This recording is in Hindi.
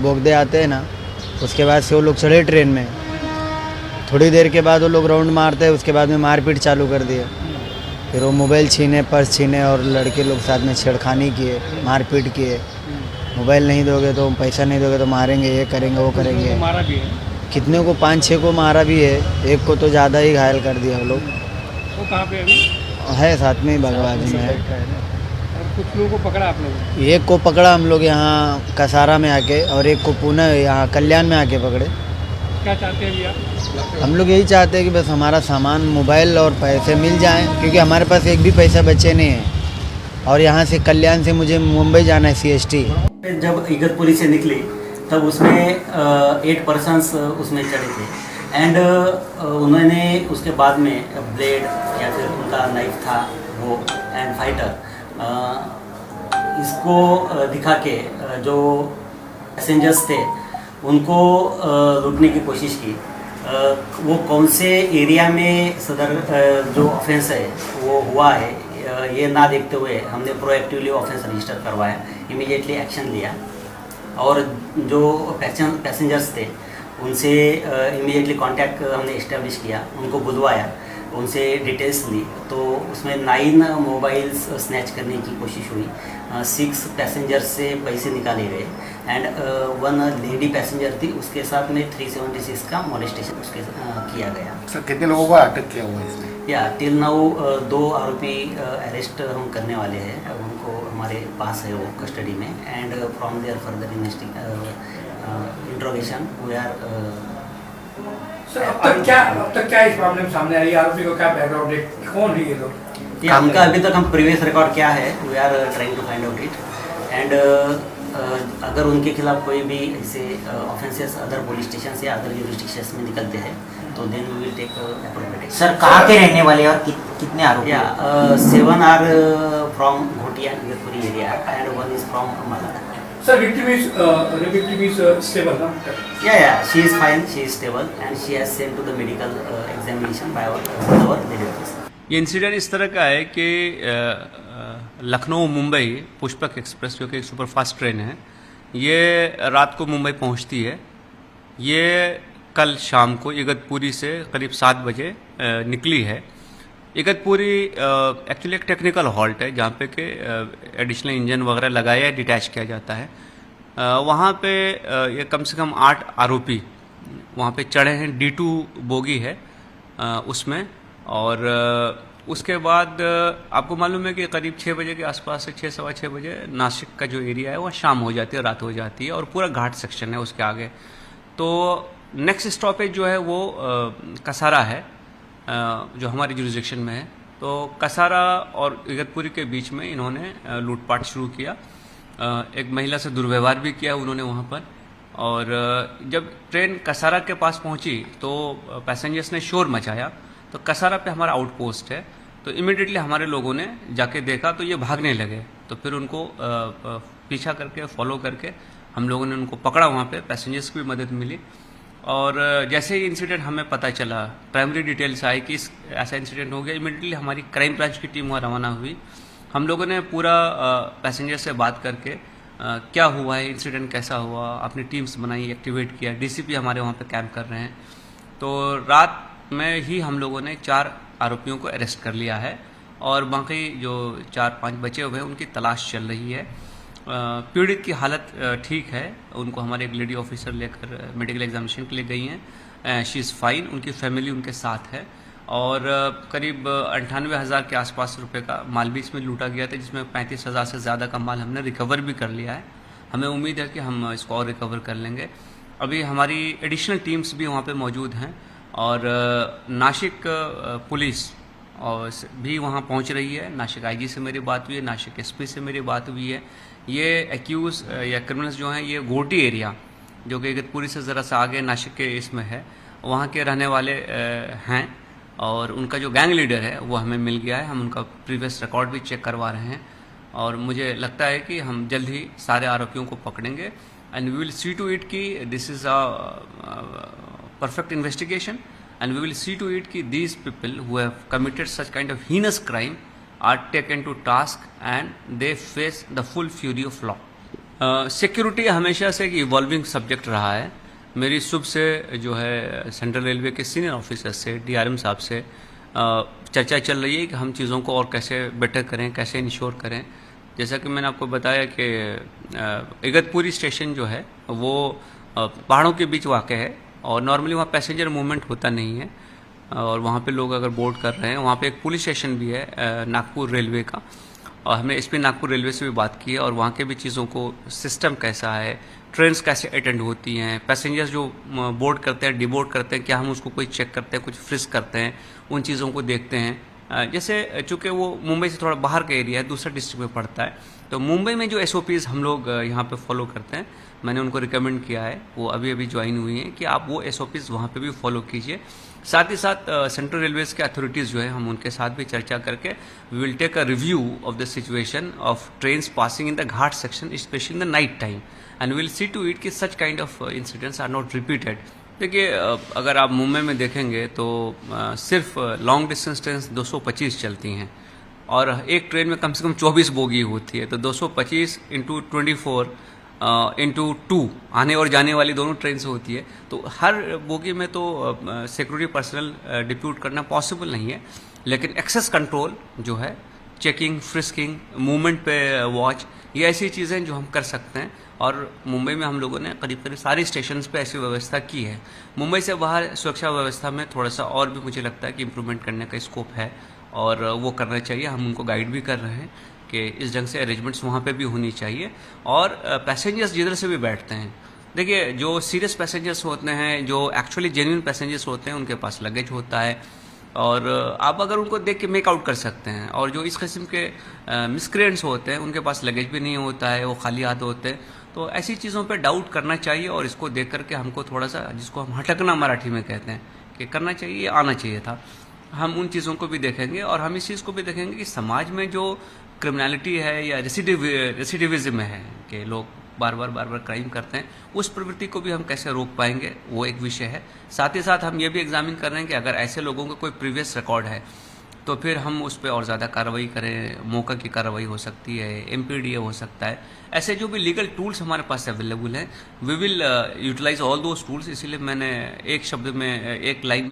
बोगदे आते हैं ना, उसके बाद से वो लोग चढ़े ट्रेन में। थोड़ी देर के बाद वो लोग राउंड मारते हैं, उसके बाद में मारपीट चालू कर दिए। फिर वो मोबाइल छीने, पर्स छीने और लड़के लोग साथ में छेड़खानी किए, मारपीट किए। मोबाइल नहीं दोगे तो पैसा नहीं दोगे तो मारेंगे, ये करेंगे वो करेंगे। मारा भी है। कितने को 5-6 को मारा भी है, एक को तो ज़्यादा ही घायल कर दिया हम लोग। वो कहाँ पे अभी? है साथ में ही भगवान में है। और कुछ लोगों को पकड़ा आप लोगों? एक को पकड़ा हम लोग यहाँ कसारा में आके, और एक को पुणे यहाँ कल्याण में आके पकड़े। क्या चाहते हैं अभी आप? हम लोग यही चाहते हैं कि बस हमारा सामान, मोबाइल और पैसे मिल जाएं, क्योंकि हमारे पास एक भी पैसा बचे नहीं है। और यहाँ से कल्याण से मुझे मुंबई जाना है CST। जब इगतपुरी से निकली तब उसमें 8 पर्सन्स उसमें चढ़े थे एंड उन्होंने उसके बाद में ब्लेड या फिर उनका नाइफ था वो एंड फाइटर इसको दिखा के जो पैसेंजर्स थे उनको लूटने की कोशिश की। वो कौन से एरिया में सदर जो ऑफेंस है वो हुआ है ये ना देखते हुए हमने प्रोएक्टिवली ऑफेंस रजिस्टर करवाया, इमीडिएटली एक्शन लिया और जो पैसेंजर्स थे उनसे इमीडिएटली कांटेक्ट हमने इस्टेब्लिश किया, उनको बुलवाया, उनसे डिटेल्स ली। तो उसमें 9 मोबाइल्स स्नैच करने की कोशिश हुई, 6 पैसेंजर्स से पैसे निकाले गए एंड 1 लेडी पैसेंजर थी, उसके साथ में 376 का मोलेस्टेशन उसके किया गया। सर कितने लोगों को अटक किया हुआ है इसमें? या टिल नाउ 2 आरोपी अरेस्ट हम करने वाले हैं, उनको हमारे पास है वो कस्टडी में and from there further interrogation we are. Sir अब तक क्या इस मामले में सामने आई? आरोपी को क्या बैकग्राउंड है, कौन है ये लोग? या उनका अभी तक हम प्रीवियस रिकॉर्ड क्या है we are trying to find out it and अगर उनके खिलाफ कोई भी ऐसे ऑफेंसेस अदर पुलिस स्टेशन से अदर यूरिस्डिक्शंस में निकलते हैं तो then we will take appropriate action. Sir कहाँ के रहने वाले और कितने आरोपी? या 7 आर फ्रॉम घोटिया Igatpuri area and 1 is from Malad. Sir, victim is stable, no? Yeah, she is fine, she is stable and she has sent to the medical examination by our lady officer. ये इंसिडेंट इस तरह का है कि लखनऊ मुंबई पुष्पक एक्सप्रेस जो कि एक सुपरफास्ट ट्रेन है, ये रात को मुंबई पहुंचती है। ये कल शाम को इगतपुरी से करीब 7 बजे निकली है। इगतपुरी एक्चुअली एक टेक्निकल हॉल्ट है जहाँ पे कि एडिशनल इंजन वगैरह लगाया डिटैच किया जाता है। वहाँ पे ये कम से कम 8 आरोपी वहाँ पे चढ़े हैं। D2 बोगी है उसमें। और उसके बाद आपको मालूम है कि करीब 6 बजे के आसपास से 6 सवा 6 बजे नासिक का जो एरिया है वह शाम हो जाती है, रात हो जाती है और पूरा घाट सेक्शन है उसके आगे। तो नेक्स्ट स्टॉपेज जो है वो कसारा है जो हमारी जुरिस्डिक्शन में है। तो कसारा और इगतपुरी के बीच में इन्होंने लूटपाट शुरू किया। एक महिला से दुर्व्यवहार भी किया उन्होंने वहाँ पर। और जब ट्रेन कसारा के पास पहुँची तो पैसेंजर्स ने शोर मचाया। तो कसारा पे हमारा आउटपोस्ट है, तो इमीडिएटली हमारे लोगों ने जाके देखा तो ये भागने लगे। तो फिर उनको पीछा करके फॉलो करके हम लोगों ने उनको पकड़ा। वहाँ पे पैसेंजर्स की भी मदद मिली। और जैसे ही इंसिडेंट हमें पता चला, प्राइमरी डिटेल्स आई कि ऐसा इंसिडेंट हो गया, इमीडिएटली हमारी क्राइम ब्रांच की टीम वहाँ रवाना हुई। हम लोगों ने पूरा पैसेंजर से बात करके क्या हुआ है, इंसिडेंट कैसा हुआ, अपनी टीम्स बनाई, एक्टिवेट किया। DCP हमारे वहाँ पे कैंप कर रहे हैं। तो रात में ही हम लोगों ने 4 आरोपियों को अरेस्ट कर लिया है और बाकी जो 4-5 बचे हुए हैं उनकी तलाश चल रही है। पीड़ित की हालत ठीक है, उनको हमारे एक लेडी ऑफिसर लेकर मेडिकल एग्जामिनेशन के लिए गई हैं। शी इज़ फाइन, उनकी फैमिली उनके साथ है। और करीब 98,000 के आसपास रुपए का माल भी इसमें लूटा गया था, जिसमें 35,000 से ज़्यादा का माल हमने रिकवर भी कर लिया है। हमें उम्मीद है कि हम इसको और रिकवर कर लेंगे। अभी हमारी एडिशनल टीम्स भी वहाँ पे मौजूद हैं और नासिक पुलिस और भी वहाँ पहुँच रही है। नासिक IG से मेरी बात हुई है, नासिक SP से मेरी बात हुई है। ये एक्यूज या क्रिमिनल्स जो हैं ये घोटी एरिया जो कि इगतपुरी से ज़रा सा आगे नासिक के इसमें है, वहाँ के रहने वाले हैं। और उनका जो गैंग लीडर है वो हमें मिल गया है। हम उनका प्रीवियस रिकॉर्ड भी चेक करवा रहे हैं और मुझे लगता है कि हम जल्द ही सारे आरोपियों को पकड़ेंगे and we will see to it कि this is a perfect investigation and we will see to it कि these people who have committed such kind of heinous crime are taken to task and they face the full fury of law. Security हमेशा से एक इवॉल्विंग सब्जेक्ट रहा है। मेरी सुबह से जो है सेंट्रल रेलवे के सीनियर ऑफिसर से, डीआरएम साहब से चर्चा चल रही है कि हम चीज़ों को और कैसे बेटर करें, कैसे इंश्योर करें। जैसा कि मैंने आपको बताया कि इगतपुरी स्टेशन जो है वो पहाड़ों के बीच वाक़ है और नॉर्मली वहाँ पैसेंजर मूवमेंट होता नहीं है और वहाँ पे लोग अगर बोर्ड कर रहे हैं, वहाँ पे एक पुलिस स्टेशन भी है नागपुर रेलवे का, और हमने SP नागपुर रेलवे से भी बात की है और वहाँ के भी चीज़ों को सिस्टम कैसा है, ट्रेन्स कैसे अटेंड होती हैं, पैसेंजर्स जो बोर्ड करते हैं, डिबोर्ड करते हैं, क्या हम उसको कोई चेक करते हैं, कुछ फ्रिस्क करते हैं, उन चीज़ों को देखते हैं। जैसे चूँकि वो मुंबई से थोड़ा बाहर का एरिया है, दूसरा डिस्ट्रिक्ट में पड़ता है, तो मुंबई में जो SOPs हम लोग यहाँ पे फॉलो करते हैं, मैंने उनको रिकमेंड किया है, वो अभी अभी ज्वाइन हुई हैं, कि आप वो SOPs वहाँ पे भी फॉलो कीजिए। साथ ही साथ सेंट्रल रेलवेज़ के अथॉरिटीज़ जो है, हम उनके साथ भी चर्चा करके we will take a review of the situation of trains passing in the ghat section, specially in the night time, and will see to it कि such kind of incidents are not repeated. देखिए, अगर आप मुंबई में देखेंगे तो सिर्फ लॉन्ग डिस्टेंस ट्रेन 225 चलती हैं और एक ट्रेन में कम से कम 24 बोगी होती है, तो 225 इंटू 24 इंटू 2 आने और जाने वाली दोनों ट्रेन से होती है, तो हर बोगी में तो सिक्योरिटी पर्सनल डिप्यूट करना पॉसिबल नहीं है, लेकिन एक्सेस कंट्रोल जो है, चेकिंग, फ्रिस्किंग, मूवमेंट पे वॉच, ये ऐसी चीज़ें जो हम कर सकते हैं। और मुंबई में हम लोगों ने करीब करीब सारे स्टेशंस पे ऐसी व्यवस्था की है। मुंबई से बाहर सुरक्षा व्यवस्था में थोड़ा सा और भी मुझे लगता है कि इम्प्रूवमेंट करने का स्कोप है और वो करना चाहिए। हम उनको गाइड भी कर रहे हैं कि इस ढंग से अरेंजमेंट्स वहाँ पे भी होनी चाहिए। और पैसेंजर्स जिधर से भी बैठते हैं, देखिए जो सीरियस पैसेंजर्स होते हैं, जो एक्चुअली जेन्युइन पैसेंजर्स होते हैं, उनके पास लगेज होता है और आप अगर उनको देख के मेक आउट कर सकते हैं। और जो इस किस्म के मिसक्रिएंट्स होते हैं, उनके पास लगेज भी नहीं होता है, वो खाली हाथ होते हैं, तो ऐसी चीज़ों पे डाउट करना चाहिए और इसको देख करके हमको थोड़ा सा, जिसको हम हटकना मराठी में कहते हैं, कि करना चाहिए, आना चाहिए था। हम उन चीज़ों को भी देखेंगे और हम इस चीज़ को भी देखेंगे कि समाज में जो क्रिमिनलिटी है या रेसिडिविज्म है कि लोग बार बार क्राइम करते हैं, उस प्रवृत्ति को भी हम कैसे रोक पाएंगे, वो एक विषय है। साथ ही साथ हम ये भी एग्जामिन कर रहे हैं कि अगर ऐसे लोगों का कोई प्रीवियस रिकॉर्ड है तो फिर हम उस पर और ज़्यादा कार्रवाई करें, मौका की कार्रवाई हो सकती है, MPDA हो सकता है। ऐसे जो भी लीगल टूल्स हमारे पास अवेलेबल हैं, we will utilise all those tools. इसीलिए मैंने एक शब्द में, एक लाइन